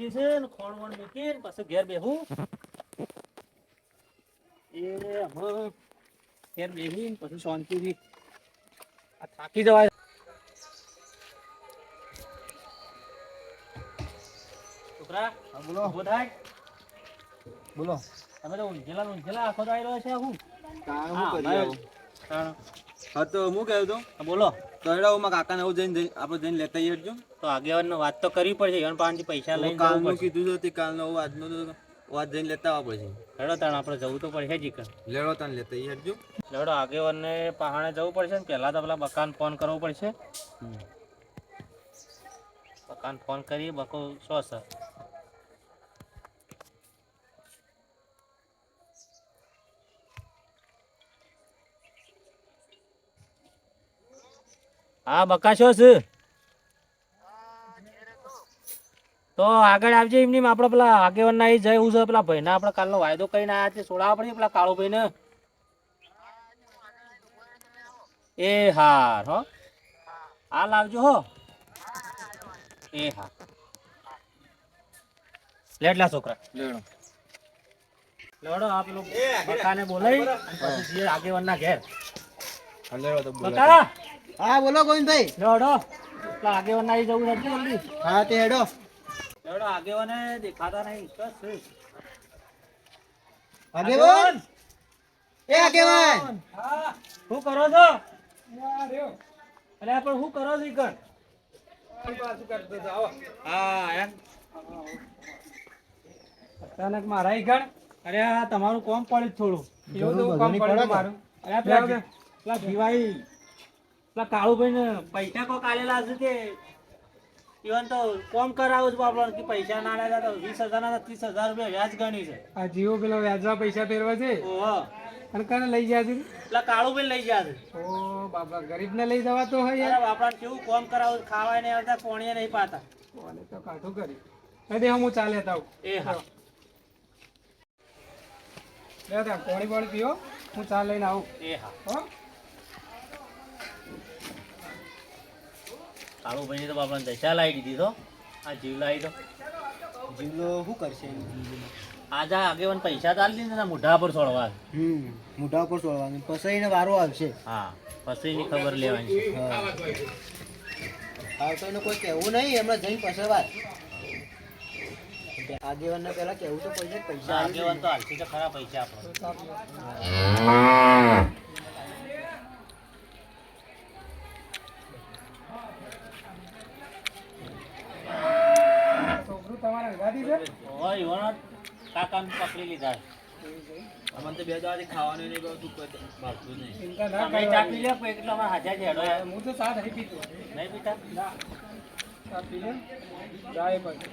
ગઈ છે ને ખોણ વણ મૂકીને પછી ઘેર બેહું એ હમણાં ઘેર બેહીને પછી શાંતિથી આ થાકી જવાય. છોકરા બોલો ઉભો થાય. બોલો. તમે તો ઊંઝેલા આખો તો આવી રહ્યો છે હું હા તો હું કહ્યું તો બોલો. તો એડા હું કાકાને એવું જઈને આપણે જઈને લેતા આવીએ. તો આગેવાન વાત તો કરવી પડશે. ઈવન પાસેથી પૈસા લઈને જવું કાલનું પડશે. કીધું તો કાલનો આજનો તો વાત જઈને લેતા આવવા પડશે. લેડો તાણ આપણે જવું તો પડશે જ ઈકન. લેડો તાણ લેતા આવીએ. લેડો આગેવાનને પહાણે જવું પડશે ને પહેલા તો પેલા બકાન ફોન કરવો પડશે. બકાન ફોન કરી બકો શું સર હા બકા શું છે તો આગળ આવજે એમની આપણે પેલા આગેવાન ના જવું છે પેલા ભાઈ ના આપણે કાલનો વાયદો કરીને આવ્યા છે છોડાવવા પડે પેલા કાળો ભાઈ ને. એ હાર હો હાલ આવજો હો. એ હા લેટલા છોકરા લેડો આ પેલું બકાને બોલાવી પછી જઈએ આગેવાન ના ઘેર. બકા હા બોલો ગોવિંદભાઈ. લેડો પેલા આગેવાન ના જવું નથી જલ્દી. હા તે હેડો. લેડો આગેવાને દેખાતા નહીં. આગેવાન એ આગેવાન હા શું કરો છો? અરે પણ શું કરો છો ઈકણ? હા એમ અચાનક મારા ઈકણ. અરે આ તમારું કોમ પડ્યું થોડું. એવું તો કામ પડ્યું મારું. અરે પેલા ભીવાઈ પેલા કાળુભાઈ ને પૈસા કોક આલેલા છે તે ઈવન તો કોમ કરાવું છું આપણને કે પૈસા ના લેતા તો 20,000 ના 30,000 રૂપિયા વ્યાજ ગણી છે. આ જીવો પેલો વ્યાજમાં પૈસા ફેરવા છે ઓહો અને કને લઈ ગયા છે? પેલા કાળુભાઈ લઈ ગયા છે. ઓ બાપા ગરીબ ને લઈ જવા તો હોય અરે યાર. બાપા કેવું કોમ કરાવું ખાવાય નહીં આવતા પોણીએ નહીં પાતા. કોને તો કાઠું કરી. દે હું ચા લેતા આવું. એ હા લેતા પાણી પાણી પીઓ હું ચા લઈને આવું. એ હા હો કાળુભાઈ તો બાપા દશા લાવી દીધી તો આ જીવ લાવી તો જીવલો શું કરશે? આજે આગેવાન પૈસા તો આલી દીધા મોઢા પર છોડવા. મોઢા ઉપર છોડવાનું પછી એને વારો આવશે. હા પછી ની ખબર લેવાની છે. આવતો એને કોઈ કહેવું નહીં એમને જઈને પછી વાત. આગેવાન ને પેલા કેવું તો પડશે પૈસા આગેવાન તો હાલથી તો ખરા પૈસા આપણો. છોકરું તમારા ગાડી છે? ઓય ઈવન કાકાને પકડી લીધા. અમને તો બે દાવાથી ખાવાનું નહીં ભાવતું ભાવતું નહીં. ચિંતા ના તમે કરવાની. ચા પી લે કોઈ એટલે અમારે હાજા છે હેડો યાર. હું તો ચા નહીં પીતો. નહીં પીતા ના ચા પી લે જાય પછી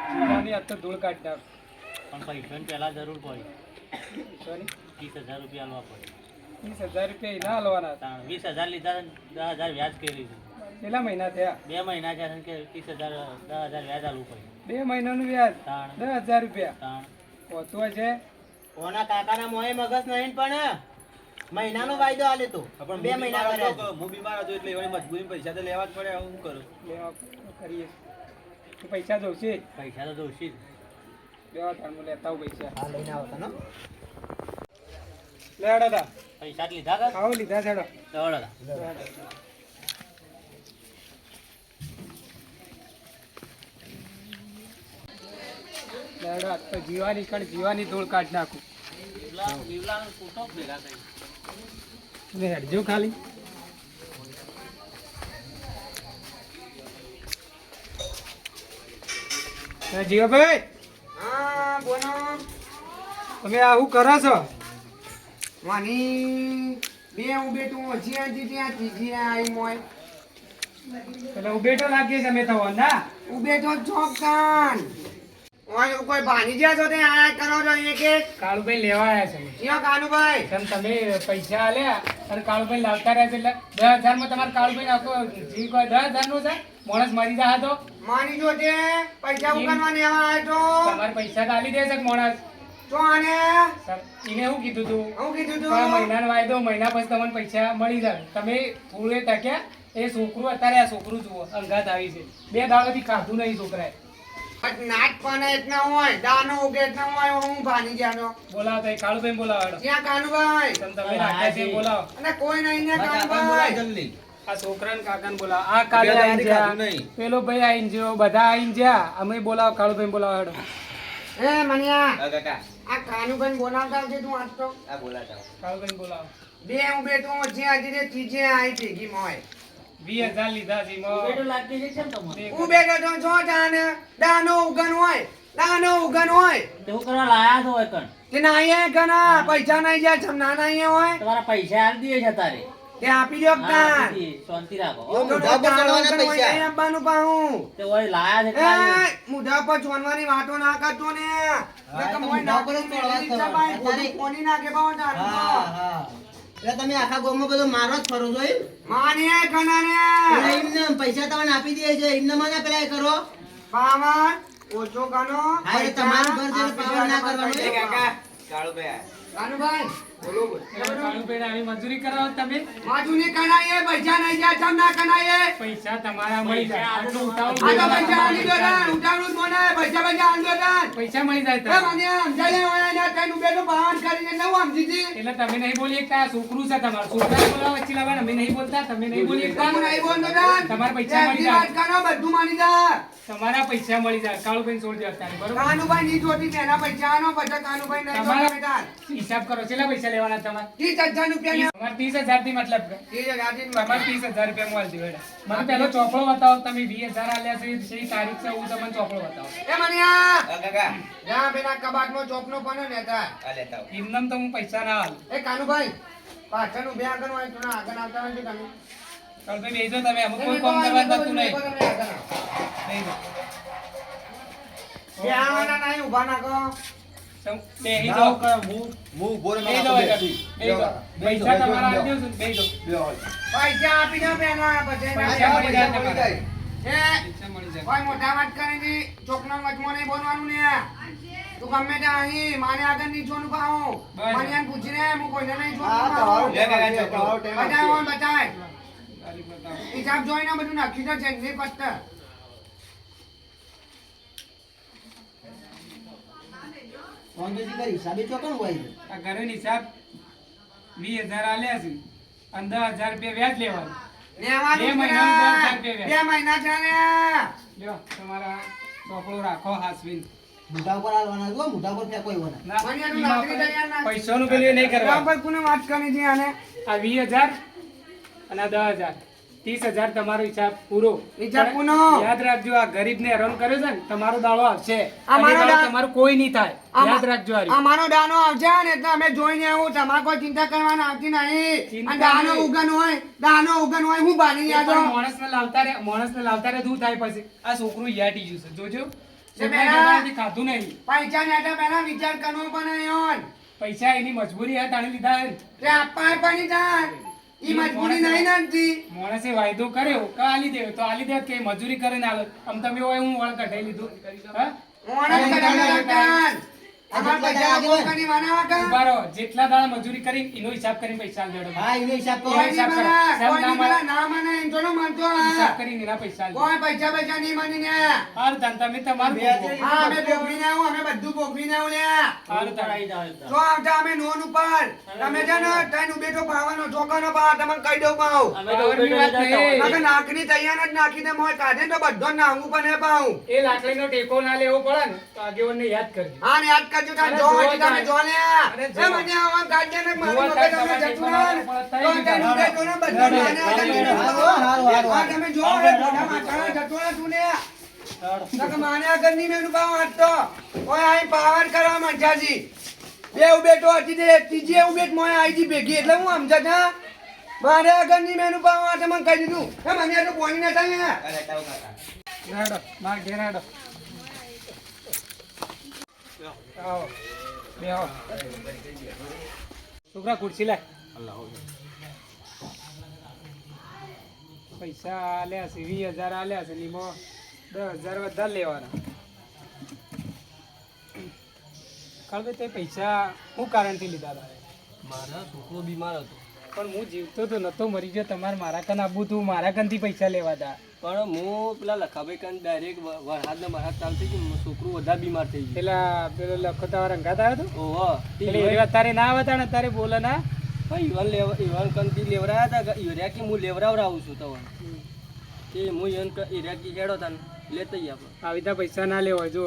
ચીવાની આજ તો ધૂળ કાઢી નાખ. પણ પૈસાની પહેલા જરૂર પડી. સોરી 30,000 રૂપિયા આલવા પડે. 30,000 રૂપિયા ના હલવાના. 20,000 લીધા 10,000 વ્યાજ કરી દીધું. કેટલા મહિના થયા? 2 મહિના છે કે 30,000 10,000 વ્યાજ આલવું પડે. 2 મહિનાનું વ્યાજ તાણ 10,000 રૂપિયા તાણ હોતું હોય છે. ઓના કાકાના મોએ મગજ નહીં પણ મહિનાનો વાયદો આલે તો પણ 2 મહિના કર્યા. હું બીમાર હતો એટલે એની મજબૂરી પૈસા તો લેવા જ પડે. હું કરું લેવા કરીએ તો પૈસા જોશે જ. પૈસા તો જોઈશે જ. લેવા તાણ લેતા આવું પૈસા. હા લઈને આવતા ને. લે હેડો તા પૈસા જ લીધા કા આવો લીધા છે હેડો. દોડો લે હેડો આજ તો જીવાની કણ જીવાની ધૂળ કાઢી નાખું. બીવલાનો ફોટો ભેગા કરી. તમે હેડજો ખાલી. જીવાભાઈ હા બોલો. તમે આ શું કરો છો? વાની બે ઉભે તું જ્યાં ત્યાં ત્રીજી આવી મોય એટલે ઉભેટો લાગીએ તમે તો ના ઉભે તો ચોકાન ઓય કોઈ ભાની જ્યા છો તે આ કરો છો એક એક કાળુભાઈ લેવા આવ્યા છે. ક્યાં કાનુભાઈ તમે તમે પૈસા આલ્યા અને કાળુભાઈ લાવતા રહ્યા છે એટલે 10,000 માં તમારે કાળુભાઈ આખો જી કોઈ 10,000 નું છે માણસ મરી જાય તો માની જો તે પૈસા ઉકાનવાની આવા તો તમારે પૈસા તો આલી દેશે માણસ. તો આને એને શું કીધું તું? હું કીધું આ તું મહિનાનો વાયદો મહિના પછી તમને પૈસા મળી જાય. તમે પૂરે ટક્યા એ છોકરું અત્યારે આ છોકરું જુઓ અંગાત આવી છે 2 દાડાથી ખાધું નહીં છોકરાએ. નાટ પણ એટલા હોય દાનો ઉગે એટલા હોય હું ભાની ગયાનો બોલાવો તો એ કાળુભાઈ બોલાવો હેડો. ત્યાં કાનુભાઈ તમે રાખ્યા છે એ બોલાવો. અને કોઈ નહીં ને કાનુભાઈ જલ્દી આ છોકરાને કાકાને બોલાવો. આ કાલે આઈને જ્યાં, પેલો ભાઈ આઈને જ્યો, બધા આઈને જ્યાં. અમે બોલાવો કાળુભાઈ બોલાવો હેડો. એ મનિયા કાકા આ કાનુભાઈ બોલાવતા છે તું આજ તો આ બોલાતા કાળુભાઈ બોલાવો. બે ઉભે તો ઓછી આજે ને ત્રીજે આઈ ભેગી મોય 20,000 લીધા છે એમાં. ઉભે તો જો જાને દાનો ઉગન હોય તેવું કરવા લાયા છો હોય કણ કે ના આયા કના પૈસા નહીં જાય છમ ના ના હોય તમારા પૈસા આલી દીએ છે તારે તે આપી દો હા, કાન આપી દે. શાંતિ રાખો મુઢા પર ચડવાના પૈસા આપવાનું પાઉં તે વળી લાયા છે એટલે એ મુઢા પર ચોનવાની વાતો ના કરતો ને નકર મોય ના પર ચડવા ભાઈ કોની નાખે પાઉં હા તારું હા એટલે તમે આખા ગામમાં બધો મારો જ ફરો છો એમ? માને કના ને એટલે એમને પૈસા તમને આપી દે છે એમને મને પેલા એ કરો પાવન ઓછો કનો હા એ તમારું ઘર છે પાવર ના કરવાનું એમ? કાનુભાઈ બોલો બોલ એટલે કાળુભાઈને આવી મજૂરી કરાવો તમે. માજુની કનાઈએ પૈસા નહીં જાય છમ ના કનાઈએ પૈસા તમારા મળી જાય. આટલું ઉતાવળ આ તો બોલવા પૈસા આલી દો દાન ઉઠાવનું જ બોલાય પૈસા આલી દો દાન પૈસા મળી જાય એ તમને. મને સમજાય હોય ને તને બેઠો ભાન કરીને નવું સમજી એટલે તમે નહીં બોલી એકતા. આ છોકરું છે તમારું. છોકરાને બોલાવો વચ્ચે લાવવાના. અમે નહીં બોલતા, તમે નહીં બોલી એકતા. હું નહીં બોલતો દાન તમારા પૈસા મળી વાત જાય. કરો બધું માની જા તમારા પૈસા મળી જાય. કાળુભાઈને છોડી દો અત્યારે, બરોબર? કાનુભાઈ ની જોતી તેના પૈસા આનો પછી કાનુભાઈ નહીં તમારા જોતા દાન હિસાબ કરો. કેટલા પૈસા લેવાના તમારે? 30,000 રૂપિયા તમારે 30,000 થી મતલબ કે? એ ગાડી તમારે 30,000 રૂપિયા મોલ દીધો હેડો. મને પેલો ચોપડો બતાવો. તમે 20,000 આલ્યા છે શી તારીખ છે હું તમને ચોપડો બતાવો. એ મનિયા કાકા જા પેલા કબાટમાં ચોપનો પણ લેતા આ લેતા આવો. એમનેમ તો હું પૈસા ના હાલ. એ કાનુભાઈ પાછળનું બે આગળ હોય તો ના આગળ આવતા હોય તો તમે કાળુભાઈ બેસજો તમે. અમુક કોઈ કામ કરવા થતું નહીં. બેસજો. બે આવવાના નહીં ઊભા નાખો બેસી ના જાઓ. કરે, હું હું બોરે બેસી જાઓ એકદમ. બેસી જાઓ. પૈસા તમારા આલી દઉં છું. બેસી જાઓ. પૈસા આપી દો પેલા પછી પૈસા મળી જાય તમારે. એ પૈસા મળી જાય. કોઈ મોટા વાત કરે છે ચોકના વચમાં નહીં બોલવાનું ને તું ગમે ત્યાં અહીં માને આગળ નહીં છોનું પાઉં બસ. મને એમ પૂછીને હું કોઈને નહીં હા, છોનું તમારું પાઉં લે કાકા ચોપડો. બતાય ઓન બતાય તારીખ બતાવો. હિસાબ જોઈને બધું નાખી દો છે નહીં પત્તર કોંગ્રેસી કરી હિસાબે ચોકણ હોય છે. આ ઘરે હિસાબ 20,000 આલ્યા છે અને 10,000 રૂપિયા વ્યાજ લેવાનું. લેવાનું બે જ મહિનાનું કરે. 10,000 બે મહિના છે ને લ્યો તમારા ચોપડો રાખો હાસવીન. મોઢા ઉપર હાલવાના છે, હો, મોઢા ઉપર ફેંકો એવાના. ના, મને એનું એમાં લાકડી આપણે તૈયાર ના. પૈસાનું પેલું એ નહીં કરવાનું. પર કોને વાત કરી છે આને આ 20,000 અને આ 10,000 30,000 તમારો હિસાબ પૂરો. હિસાબ પૂરો. યાદ રાખજો આ ગરીબને હેરાન કર્યો છે ને તમારો દાડો આવશે. આ મારો અને એ દાડો દા- તમારું કોઈ નહીં થાય. યાદ રાખજો આ રીત. અમારો દાનો આવશે ને એટલે અમે જોઈને આવું તમારે કોઈ ચિંતા કરવાની આવતી નહીં ચિંતા અને દાનો નહીં. ઉગન હોય હું બાની યાદ પણ માણસને લાવતા રહે શું થાય પછી? આ છોકરું યાટી ગયું છે જોજો. તે છોકરાએ પહેલા- જમાનાથી ખાધું નહીં. પૈસા નેટા પહેલા વિચાર કરવો પણ નહીં પૈસા એની મજબૂરી હે તાણે લીધા હે ને. તે આપવા પણ જાય ઈ મજબૂરી નહીં નથી માણસે વાયદો કર્યો કે આલી દે તો આલી દે કે મજૂરી કરીને આલો. આમ તમે હોય હું વળ કઢાઈ લીધું. હા? ઓણસ કરાવી લગતા અમાર પૈસા પોતાની વાનાવા કા ઉભા રહો. જેટલા દાડા મજૂરી કરી એનો હિસાબ કરીને પૈસા આલજો. હા એનો હિસાબ કરો. કોઈ હિસાબ નહીં કરો. મારા, હિસાબ કોઈ ના નહીં મારા, ના મને એમ થોડું માનતો હિસાબ હા. કરીને એના પૈસા આલજો. કોઈ પૈસા નહીં માની ને હારું તાન તમે તમારું ભોગવો. હા અમે ભોગવીને આવું અમે બધું ભોગવીને આવું લ્યા હારું તાન. આવી જાઓ એકદમ. જો આવતા અમે નોન ઉપર તમે છે ને તૈન બેઠો પાવાનો ચોકાનો પા તમને કહી દઉં પાઉં અમે તો ઉભેટો વાત જતા નહીં. હોય. અમે નાકની તૈયાર જ નાખી દે મોય કાઢે તો બધો નાંગું પણ હે પાઉં એ લાકડીનો ટેકો ના લેવો પડે ને તો આગેવાનને યાદ કરજો. હા ને યાદ કરજો તાર અરે જો હોય જો તમે તાર. જો લ્યા અરે એ જો. મને આવા કાઢે ને મારું જો મગજ તાર અમે તમારે જતું રહે ને. ટેકો તો ના તને ઉડે તો ને બધો ના, નાને ના, આગળ ના, નીકળો. હારું, હારું, હા, તમે જો એ મોઢા માથાના જતો રહે તું ને નકર માને આગળ ની મેનું પાઉં હાંચતો. ઓય આઈ પાવર કરવા મંજાજી બે ઉબેટો હતી તે ત્રીજી ઉબેટ મોય આઈ જી ભેગી એટલે હું સમજત હા મારે આગળ ની મેનું પાઉં હાથે મને કહી દીધું હે મને તો બોલી ના થાય આ લેતા આવો કાકા. હેડો, માર ઘેર હેડો. આવો, બેહો. છોકરા ખુરશી લાય. પૈસા આલ્યા છે 20,000 આલ્યા છે ને એમાં 10,000 વધારે લેવાના. કાળભાઈ તે પૈસા શું કારણથી લીધા હતા? મારા છોકરો બીમાર હતો પણ હું જીવતો તો નતો મરી ગયો, તમારે મારા કન આબુ તું મારા કનથી પૈસા લેવા તા. પણ હું પેલા લખાભાઈ કાન ડાયરેક્ટ વરસાદ ને વરસાદ ચાલતી કે છોકરું વધારે બીમાર થઈ ગયું. પેલા પેલો લખો તારા રંગાત આવ્યો તો ઓહો એટલે એ અત્યારે ના આવતા ને અત્યારે બોલે ના. ઈવન કંથી લેવરાયા હતા ઈવર્યા કે હું લેવરાવરાવું છું તમને તે હું ઈવન ઈર્યા કે હેડો તાન લેતા આપણે આવી રીતે પૈસા ના લેવા. જો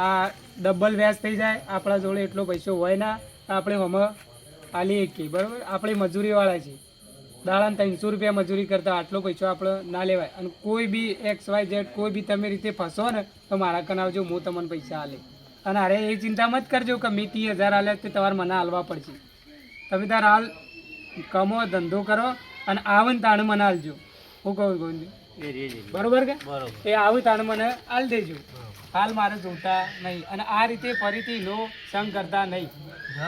આ ડબલ વ્યાજ થઈ જાય, આપણા જોડે એટલો પૈસો હોય ના, આપણે હમણાં આલી એકીએ બરાબર. આપણે મજૂરીવાળા છીએ, દાડાને 300 રૂપિયા મજૂરી કરતા આટલો પૈસો આપણે ના લેવાય. અને કોઈ બી XYZ કોઈ બી તમે રીતે ફસો ને તો મારા કન આવજો, હું તમને પૈસા આલે. અને અરે એ ચિંતા મત કરજો કે મેં 30,000 આલ્યા તે તમારે મને હાલવા પડશે. તમે તાર હાલ કમો ધંધો કરો અને આવે ને તાણે મને હાલજો. હું કહું ગોવિંદજી બરોબર કે એ આવું તાણે મને હાલ દેજો. હાલ મારે જોતા નહીં. અને આ રીતે ફરીથી નો સંગ કરતા નહીં,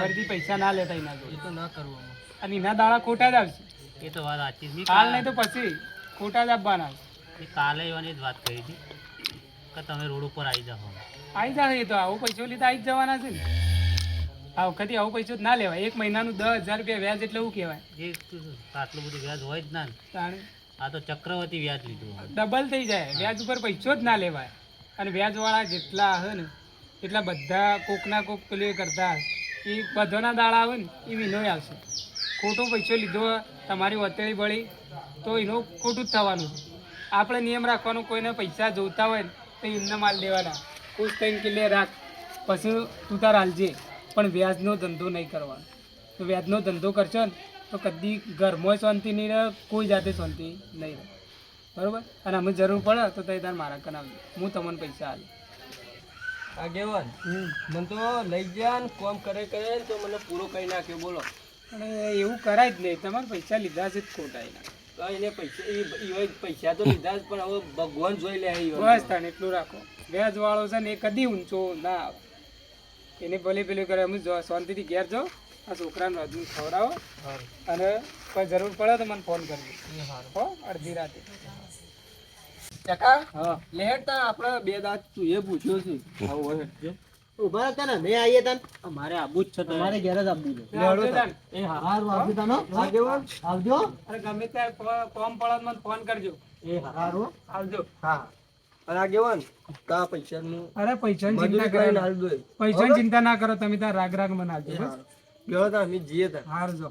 ફરીથી પૈસા ના લેતા એના જોડે. તો ના કરવું અને એના દાડા ખોટા જ આવશે. એ તો વાત સાચી છે. હાલ નહીં તો પછી ખોટા જ આપવાના. કાલે એવાની જ વાત કરી હતી કે તમે રોડ ઉપર આવી જાઓ. આવી જાય એ તો આવું પૈસો લીધા આવી જ જવાના છે ને. આ વખતે આવું પૈસો જ ના લેવાય. 1 મહિનાનું 10,000 રૂપિયા વ્યાજ એટલે શું કહેવાય? જે આટલું બધું વ્યાજ હોય જ ના ને. તાણે આ તો ચક્રવર્તી વ્યાજ લીધું. ડબલ થઈ જાય. વ્યાજ ઉપર પૈસો જ ના લેવાય. અને વ્યાજવાળા જેટલા હે ને એટલા બધા કોકના કોક પેલું એ કરતા એ બધાના દાડા આવે ને એ વિનોય આવશે. ખોટો પૈસો લીધો તમારી વતેળી બળી તો એનું ખોટું જ થવાનું છે. આપણે નિયમ રાખવાનો, કોઈને પૈસા જોઈતા હોય ને તો એમને માલ દેવાના. ખુશ થઈને કે લે રાખ, પછી તું તાર હાલજે. પણ વ્યાજનો ધંધો નહીં કરવાનો. તો વ્યાજનો ધંધો કરશો ને તો કદી ઘરમાં શાંતિ નહીં રહે, કોઈ જાતે શાંતિ નહીં રહે. બરાબર? અને અમે જરૂર પડે તો તે તાર મારા કન આવજો, હું તમને પૈસા આલું. આગેવાન મને તો લઈ ગયા ને કોમ કરે ને તો મને પૂરો કરી નાખ્યો. બોલો અને એવું કરાય જ નહીં. તમારે પૈસા લીધા છે જ ખોટા એના. તો એને પૈસા તો લીધા જ પણ હવે ભગવાન જોઈ લે. બસ તાને એટલું રાખો. વ્યાજ વાળો છે ને એ કદી ઊંચો ના આવે. એને ભલે પેલું કરે, અમે શાંતિથી ઘેર જાઓ, આ છોકરાને રાજુ ખવડાવો અને કોઈ જરૂર પડે તો મને ફોન કરજો. હો અડધી રાતે. કાકા હા લેહેડતા આપણે 2 દાંત તું એ પૂછ્યો છે. આવું હોય ઉભા હતા ને મેં આવીએ તને. અમારે આબુ જ છે તમારે ઘેર જ આપવું છે. આવજો તાન. એ હારું આવજો તાનો આગેવાન આવજો. અરે ગમે ત્યારે ફોન પડે તો મને ફોન કરજો. એ હારું આવજો. હા અને આગેવાન કા પૈસાનું અરે પૈસાની મજૂરી ચિંતા કરીને કરો, હાલ દો. પૈસાની ચિંતા ના કરો તમે. તાર રાગ રાગ મને આવજો. બસ ગયો તા અમે જઈએ તા હાર જો.